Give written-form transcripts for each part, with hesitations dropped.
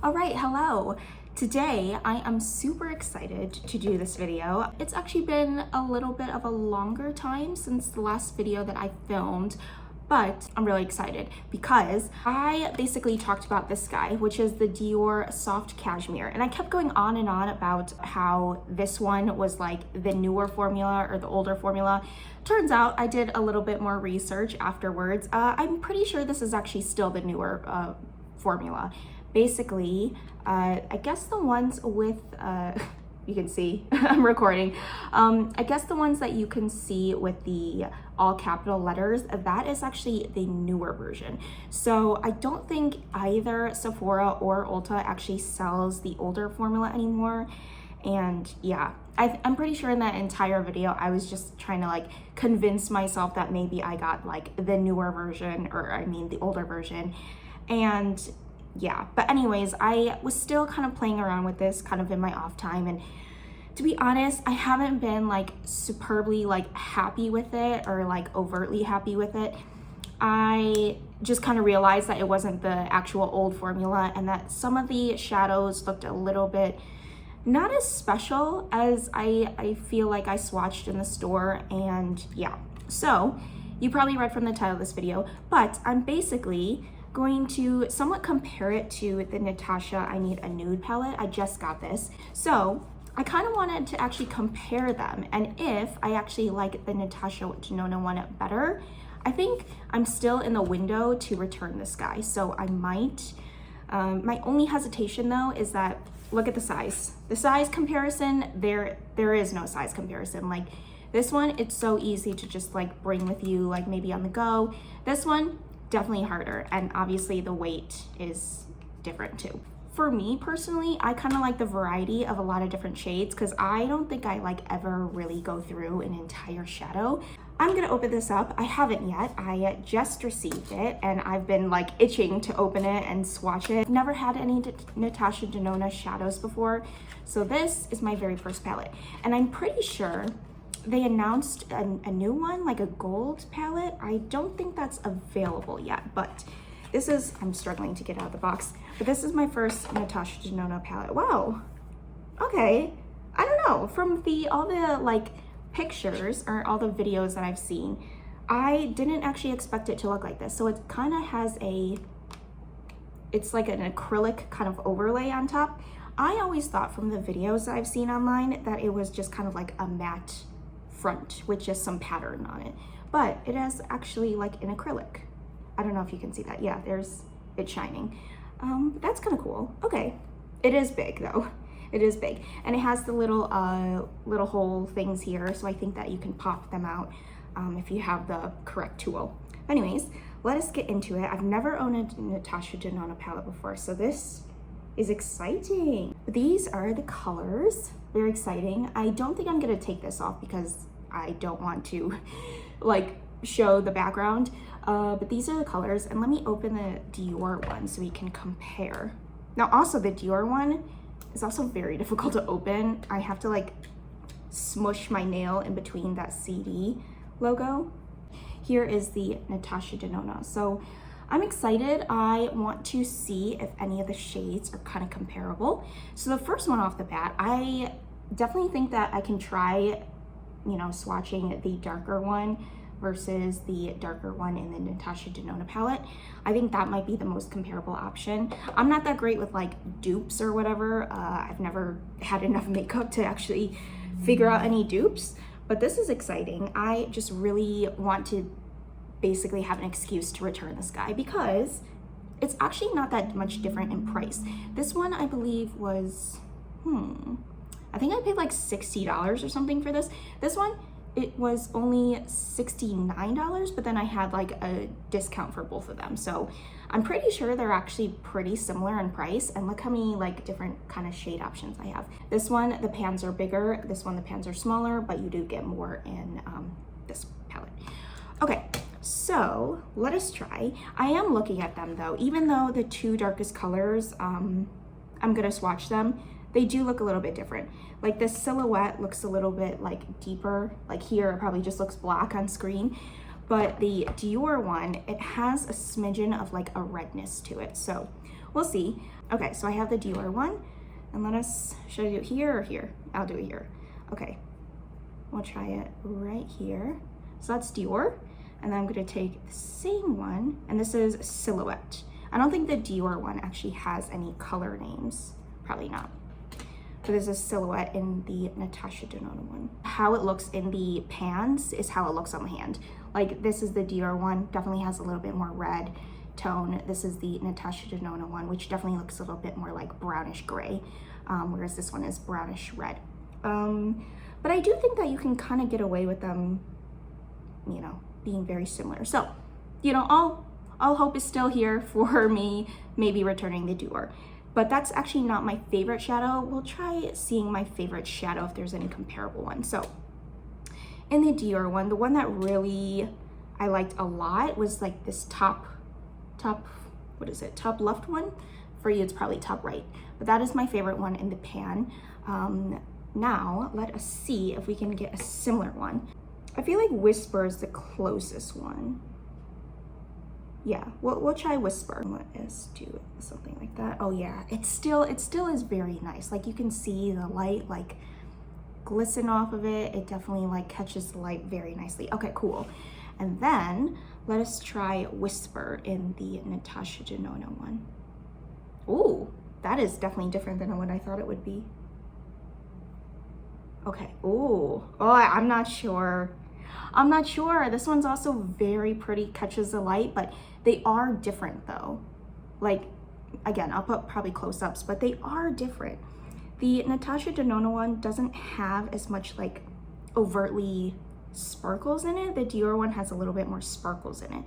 All right, hello. Today I am super excited to do this video. It's actually been a little bit of a longer time since the last video that I filmed, but I'm really excited because I basically talked about this guy, which is the Dior Soft Cashmere. And I kept going on and on about how this one was like the newer formula or the older formula. Turns out I did a little bit more research afterwards. I'm pretty sure this is actually still the newer formula. Basically, I guess the ones with, you can see, I'm recording. I guess the ones that you can see with the all capital letters, that is actually the newer version. So I don't think either Sephora or Ulta actually sells the older formula anymore. And yeah, I'm pretty sure in that entire video, I was just trying to like convince myself that maybe I got like the newer version, or I mean the older version. And yeah, but anyways, I was still kind of playing around with this kind of in my off time, and to be honest, I haven't been like superbly like happy with it or like overtly happy with it. I just kind of realized that it wasn't the actual old formula and that some of the shadows looked a little bit not as special as I feel like I swatched in the store. And yeah, so you probably read from the title of this video, but I'm basically going to somewhat compare it to the Natasha I Need a Nude palette. I just got this. So I kind of wanted to actually compare them, and if I actually like the Natasha Denona one better, I think I'm still in the window to return this guy. So I might. My only hesitation though is that, look at the size. The size comparison, there is no size comparison. Like this one, it's so easy to just like bring with you, like maybe on the go. This one, definitely harder, and obviously the weight is different too. For me personally, I kind of like the variety of a lot of different shades because I don't think I like ever really go through an entire shadow. I'm gonna open this up. I haven't yet. I just received it and I've been like itching to open it and swatch it. I've never had any Natasha Denona shadows before, so this is my very first palette, and I'm pretty sure they announced a new one, like a gold palette. I don't think that's available yet, but this is, I'm struggling to get out of the box, but this is my first Natasha Denona palette. Wow, okay. I don't know, from all the like pictures or all the videos that I've seen, I didn't actually expect it to look like this. So it kind of has it's like an acrylic kind of overlay on top. I always thought from the videos that I've seen online that it was just kind of like a matte front with just some pattern on it, but it has actually like an acrylic. I don't know if you can see that. Yeah, it's shining. That's kind of cool. Okay, it is big though. It is big, and it has the little hole things here, so I think that you can pop them out if you have the correct tool. Anyways, let us get into it. I've never owned a Natasha Denona palette before, so this is exciting. These are the colors. Very exciting. I don't think I'm gonna take this off because I don't want to like show the background, but these are the colors. And let me open the Dior one so we can compare. Now also the Dior one is also very difficult to open. I have to like smush my nail in between that CD logo. Here is the Natasha Denona. So I'm excited. I want to see if any of the shades are kind of comparable. So the first one off the bat, I definitely think that I can try, you know, swatching the darker one versus the darker one in the Natasha Denona palette. I think that might be the most comparable option. I'm not that great with like dupes or whatever. I've never had enough makeup to actually figure out any dupes, but this is exciting. I just really want to basically have an excuse to return this guy because it's actually not that much different in price. This one I believe was, I think I paid like $60 or something for this. This one, it was only $69, but then I had like a discount for both of them. So I'm pretty sure they're actually pretty similar in price. And look how many like different kind of shade options I have. This one, the pans are bigger. This one, the pans are smaller, but you do get more in this palette. Okay, so let us try. I am looking at them though, even though the two darkest colors, I'm gonna swatch them. They do look a little bit different. Like the silhouette looks a little bit like deeper. Like here, it probably just looks black on screen. But the Dior one, it has a smidgen of like a redness to it. So we'll see. Okay, so I have the Dior one, and let us, should I do it here or here? I'll do it here. Okay, we'll try it right here. So that's Dior, and then I'm gonna take the same one, and this is Silhouette. I don't think the Dior one actually has any color names, probably not. But this is Silhouette in the Natasha Denona one. How it looks in the pans is how it looks on the hand. Like this is the Dior one, definitely has a little bit more red tone. This is the Natasha Denona one, which definitely looks a little bit more like brownish gray, whereas this one is brownish red. But I do think that you can kind of get away with them, you know, being very similar. So, you know, all hope is still here for me maybe returning the Dior. But that's actually not my favorite shadow. We'll try seeing my favorite shadow if there's any comparable one. So in the Dior one, the one that really I liked a lot was like this top, what is it? Top left one. For you, it's probably top right. But that is my favorite one in the pan. Now, let us see if we can get a similar one. I feel like Whisper is the closest one. Yeah, we'll try Whisper. Let's do something like that. Oh yeah, it still is very nice. Like you can see the light like glisten off of it. It definitely like catches the light very nicely. Okay, cool. And then let us try Whisper in the Natasha Denona one. Ooh, that is definitely different than what I thought it would be. Okay, ooh, oh, I'm not sure. I'm not sure. This one's also very pretty, catches the light, but they are different though. Like, again, I'll put probably close-ups, but they are different. The Natasha Denona one doesn't have as much like overtly sparkles in it. The Dior one has a little bit more sparkles in it.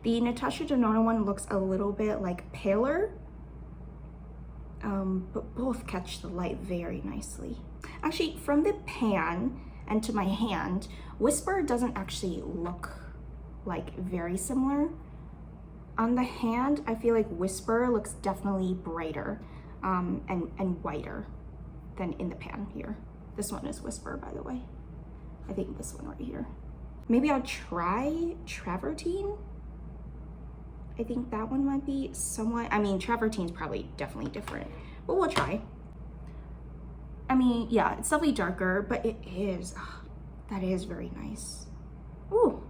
The Natasha Denona one looks a little bit like paler, but both catch the light very nicely. Actually, from the pan and to my hand, Whisper doesn't actually look like very similar. On the hand, I feel like Whisper looks definitely brighter and whiter than in the pan here. This one is Whisper, by the way. I think this one right here. Maybe I'll try Travertine. I think that one might be somewhat, I mean, Travertine's probably definitely different, but we'll try. I mean, yeah, it's definitely darker, but it is, that is very nice. Ooh.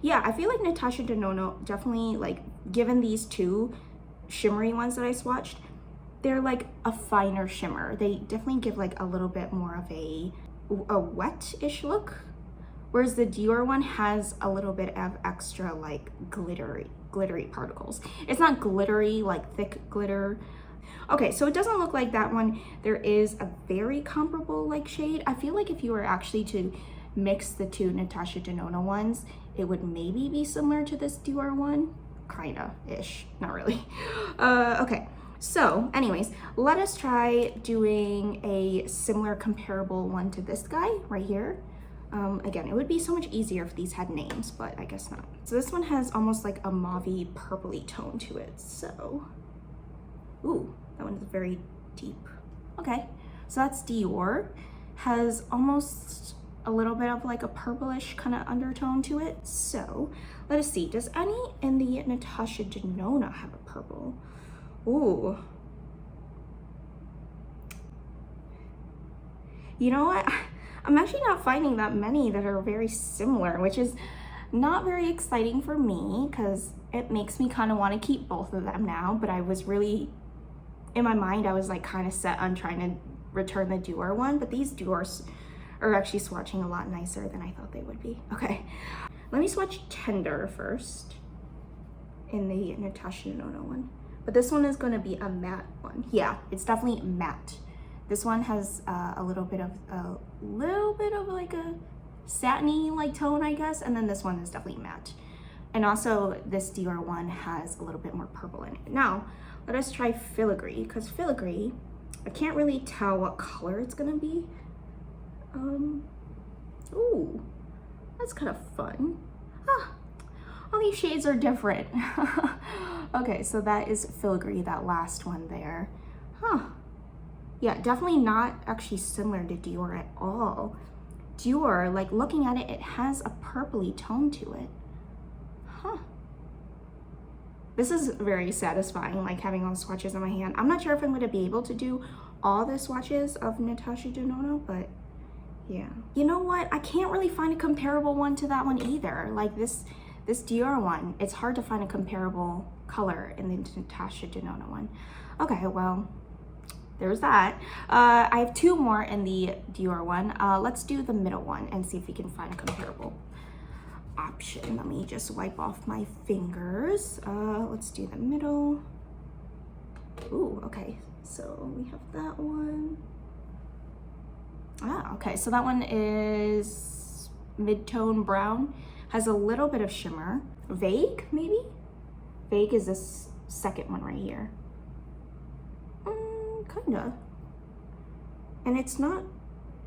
Yeah, I feel like Natasha Denona definitely, like, given these two shimmery ones that I swatched, they're like a finer shimmer. They definitely give like a little bit more of a wet-ish look, whereas the Dior one has a little bit of extra like glittery particles. It's not glittery, like thick glitter. Okay, so it doesn't look like that one. There is a very comparable like shade. I feel like if you were actually to mix the two Natasha Denona ones, it would maybe be similar to this Dior one. Kinda-ish, not really. Okay, so anyways, let us try doing a similar comparable one to this guy right here. Again, it would be so much easier if these had names, but I guess not. So this one has almost like a mauvey purpley tone to it, so. Ooh, that one is very deep. Okay, so that's Dior. Has almost a little bit of like a purplish kind of undertone to it. So let us see, does any in the Natasha Denona have a purple? Ooh. You know what? I'm actually not finding that many that are very similar, which is not very exciting for me because it makes me kind of want to keep both of them now. But I was really, in my mind, I was like kind of set on trying to return the Dior one, but these Diors are actually swatching a lot nicer than I thought they would be. Okay, let me swatch Tender first in the Natasha Denona one. But this one is going to be a matte one. Yeah, it's definitely matte. This one has a little bit of like a satiny like tone, I guess, and then this one is definitely matte. And also this Dior one has a little bit more purple in it. Now let us try Filigree, because Filigree, I can't really tell what color it's gonna be. Ooh, that's kind of fun. All these shades are different. Okay, so that is Filigree, that last one there. Yeah, definitely not actually similar to Dior at all. Dior, like looking at it, it has a purpley tone to it. This is very satisfying, like having all the swatches in my hand. I'm not sure if I'm gonna be able to do all the swatches of Natasha Denona, but yeah. You know what? I can't really find a comparable one to that one either. Like this Dior one, it's hard to find a comparable color in the Natasha Denona one. Okay, well, there's that. I have 2 more in the Dior one. Let's do the middle one and see if we can find a comparable option. Let me just wipe off my fingers. Let's do the middle. Ooh, okay. So we have that one. Okay, so that one is mid-tone brown. Has a little bit of shimmer. Vague, maybe? Vague is this second one right here. Kinda. And it's not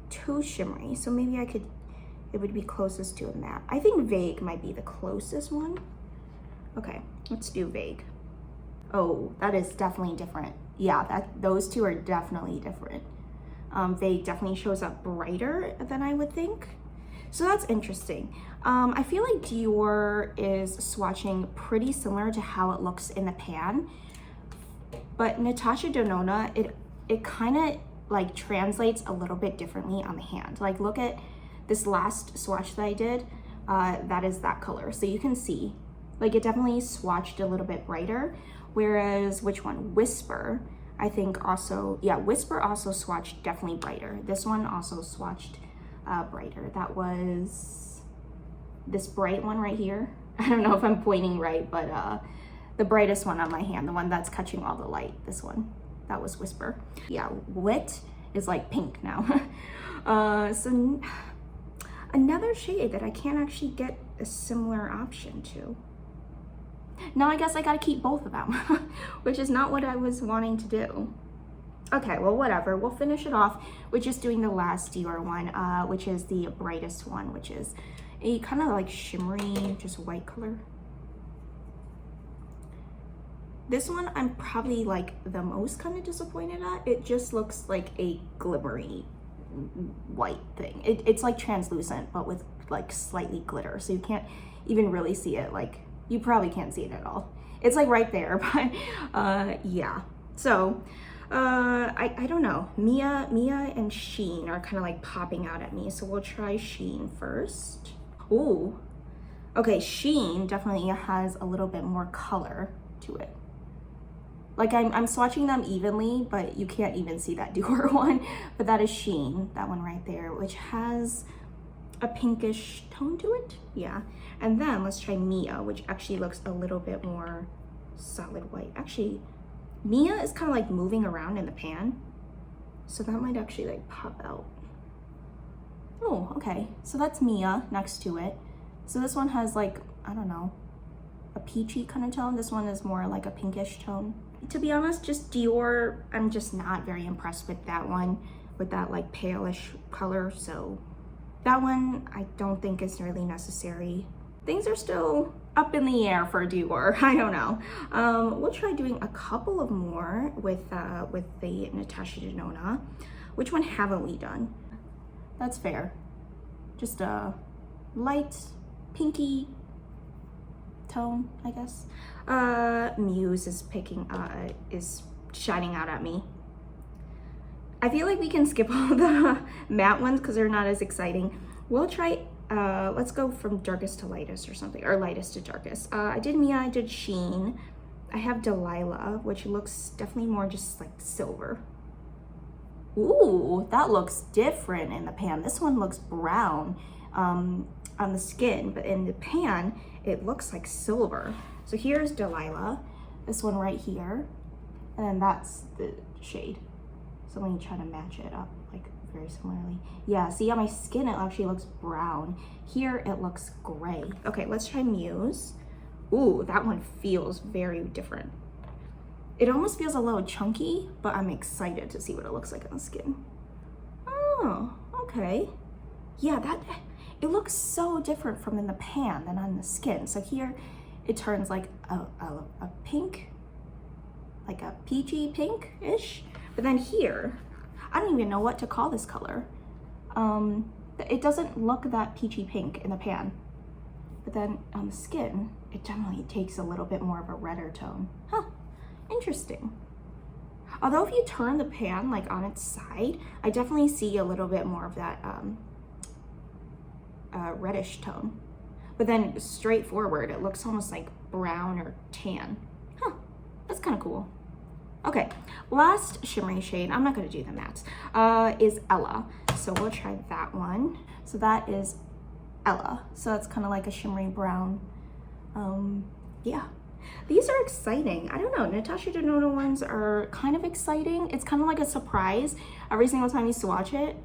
too shimmery, so maybe it would be closest to a matte. I think Vague might be the closest one. Okay, let's do Vague. Oh, that is definitely different. Yeah, those two are definitely different. Vague definitely shows up brighter than I would think. So that's interesting. I feel like Dior is swatching pretty similar to how it looks in the pan, but Natasha Denona, it kind of like translates a little bit differently on the hand. Like look at this last swatch that I did, that is that color. So you can see, like it definitely swatched a little bit brighter, whereas which one? Whisper, I think also, yeah, Whisper also swatched definitely brighter. This one also swatched brighter. That was this bright one right here. I don't know if I'm pointing right, but the brightest one on my hand, the one that's catching all the light, this one, that was Whisper. Yeah, Wit is like pink now. So another shade that I can't actually get a similar option to. Now I guess I gotta keep both of them, which is not what I was wanting to do. Okay, well, whatever. We'll finish it off with just doing the last Dior one, which is the brightest one, which is a kind of like shimmery, just white color. This one I'm probably like the most kind of disappointed at. It just looks like a glimmery white thing. It's like translucent, but with like slightly glitter. So you can't even really see it. Like you probably can't see it at all. It's like right there, but yeah. So I don't know. Mia and Sheen are kind of like popping out at me. So we'll try Sheen first. Ooh. Okay, Sheen definitely has a little bit more color to it. Like I'm swatching them evenly, but you can't even see that Dior one. But that is Sheen, that one right there, which has a pinkish tone to it. Yeah. And then let's try Mia, which actually looks a little bit more solid white. Actually, Mia is kind of like moving around in the pan, so that might actually like pop out. Oh, okay. So that's Mia next to it. So this one has like, I don't know, a peachy kind of tone. This one is more like a pinkish tone. To be honest, just Dior, I'm just not very impressed with that one, with that like palish color. So that one I don't think is really necessary. Things are still up in the air for Dior. I don't know. We'll try doing a couple of more with the Natasha Denona. Which one haven't we done? That's fair. Just a light pinky tone, I guess. Muse is shining out at me. I feel like we can skip all the matte ones because they're not as exciting. We'll try, let's go from darkest to lightest or something, or lightest to darkest. I did Mia, I did Sheen. I have Delilah, which looks definitely more just like silver. Ooh, that looks different in the pan. This one looks brown on the skin, but in the pan, it looks like silver. So here's Delilah, this one right here, and then that's the shade. So let me try to match it up like very similarly. Yeah, see on my skin, it actually looks brown. Here it looks gray. Okay, let's try Muse. Ooh, that one feels very different. It almost feels a little chunky, but I'm excited to see what it looks like on the skin. Oh, okay. Yeah, it looks so different from in the pan than on the skin. So here it turns like a pink, like a peachy pink-ish. But then here, I don't even know what to call this color. It doesn't look that peachy pink in the pan. but then on the skin, it definitely takes a little bit more of a redder tone. Huh, interesting. Although if you turn the pan like on its side, I definitely see a little bit more of that reddish tone. But then straightforward, it looks almost like brown or tan. Huh, that's kind of cool. Okay, last shimmery shade, I'm not gonna do the mattes, is Ella. So we'll try that one. So that is Ella. So that's kind of like a shimmery brown. Yeah, these are exciting. I don't know, Natasha Denona ones are kind of exciting. It's kind of like a surprise every single time you swatch it,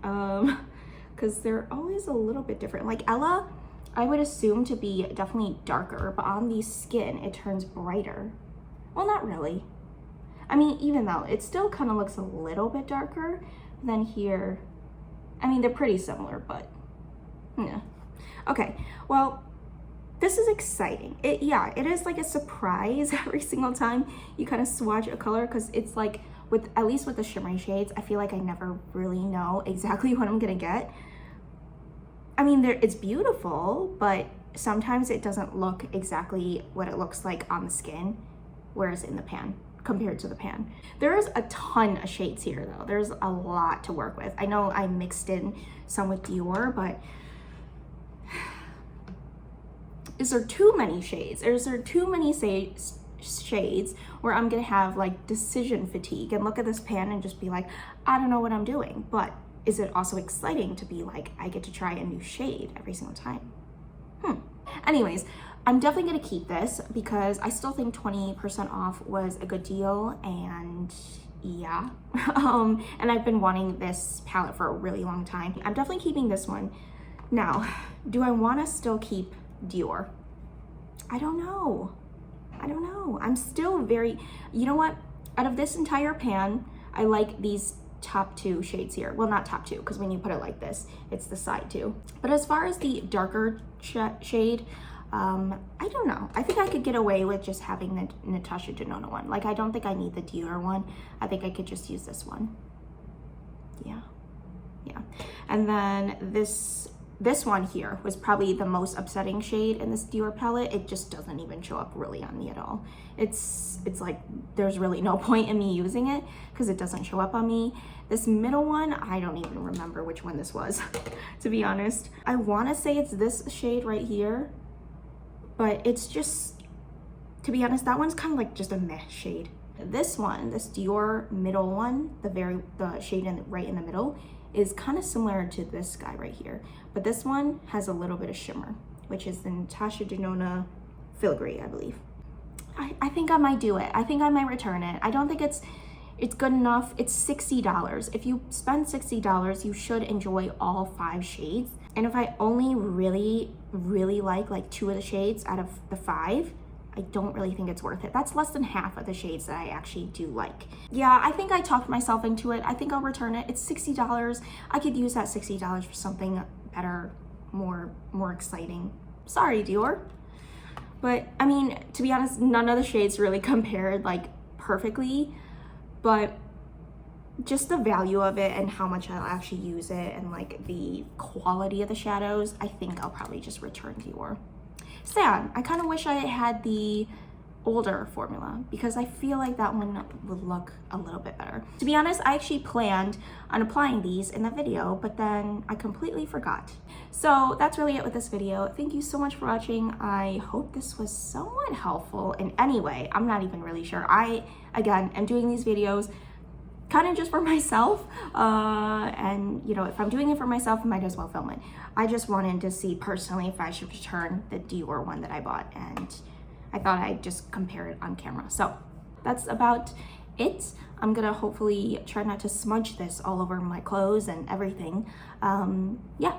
because they're always a little bit different. Like Ella, I would assume to be definitely darker, but on the skin, it turns brighter. Well, not really. I mean, even though it still kind of looks a little bit darker than here. I mean, they're pretty similar, but yeah. Okay, well, this is exciting. Yeah, it is like a surprise every single time you kind of swatch a color, because it's like, at least with the shimmery shades, I feel like I never really know exactly what I'm gonna get. I mean, it's beautiful, but sometimes it doesn't look exactly what it looks like on the skin, whereas in the pan, compared to the pan. There's a ton of shades here though. There's a lot to work with. I know I mixed in some with Dior, but is there too many shades? Or is there too many shades where I'm gonna have like decision fatigue and look at this pan and just be like, I don't know what I'm doing? But is it also exciting to be like, I get to try a new shade every single time? Anyways, I'm definitely gonna keep this because I still think 20% off was a good deal, and yeah. And I've been wanting this palette for a really long time. I'm definitely keeping this one. Now, do I wanna still keep Dior? I don't know. I'm still very, you know what? Out of this entire pan, I like these top two shades here. Well, not top two, because when you put it like this, it's the side two. But as far as the darker shade, I don't know. I think I could get away with just having the Natasha Denona one. Like, I don't think I need the Dior one. I think I could just use this one. Yeah. And then this one here was probably the most upsetting shade in this Dior palette. It just doesn't even show up really on me at all. It's like there's really no point in me using it because it doesn't show up on me. This middle one, I don't even remember which one this was, to be honest. I want to say it's this shade right here, but it's just, to be honest, that one's kind of like just a meh shade. This one, this Dior middle one, the shade right in the middle, is kind of similar to this guy right here, but this one has a little bit of shimmer, which is the Natasha Denona Filigree, I believe. I think I might do it. I think I might return it. I don't think it's good enough. It's $60. If you spend $60, you should enjoy all 5 shades. And if I only really like 2 of the shades out of the 5, I don't really think it's worth it. That's less than half of the shades that I actually do like. Yeah, I think I talked myself into it. I think I'll return it. It's $60. I could use that $60 for something better, more exciting. Sorry, Dior. But I mean, to be honest, none of the shades really compared like perfectly, but just the value of it and how much I'll actually use it and like the quality of the shadows, I think I'll probably just return Dior. Sad. I kind of wish I had the older formula because I feel like that one would look a little bit better. To be honest, I actually planned on applying these in the video, but then I completely forgot. So that's really it with this video. Thank you so much for watching. I hope this was somewhat helpful in any way. I'm not even really sure. I, again, am doing these videos kind of just for myself, and you know, if I'm doing it for myself, I might as well film it. I just wanted to see personally if I should return the Dior one that I bought, and I thought I'd just compare it on camera. So that's about it. I'm gonna hopefully try not to smudge this all over my clothes and everything. Yeah,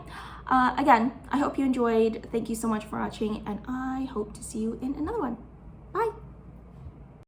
again, I hope you enjoyed. Thank you so much for watching, and I hope to see you in another one.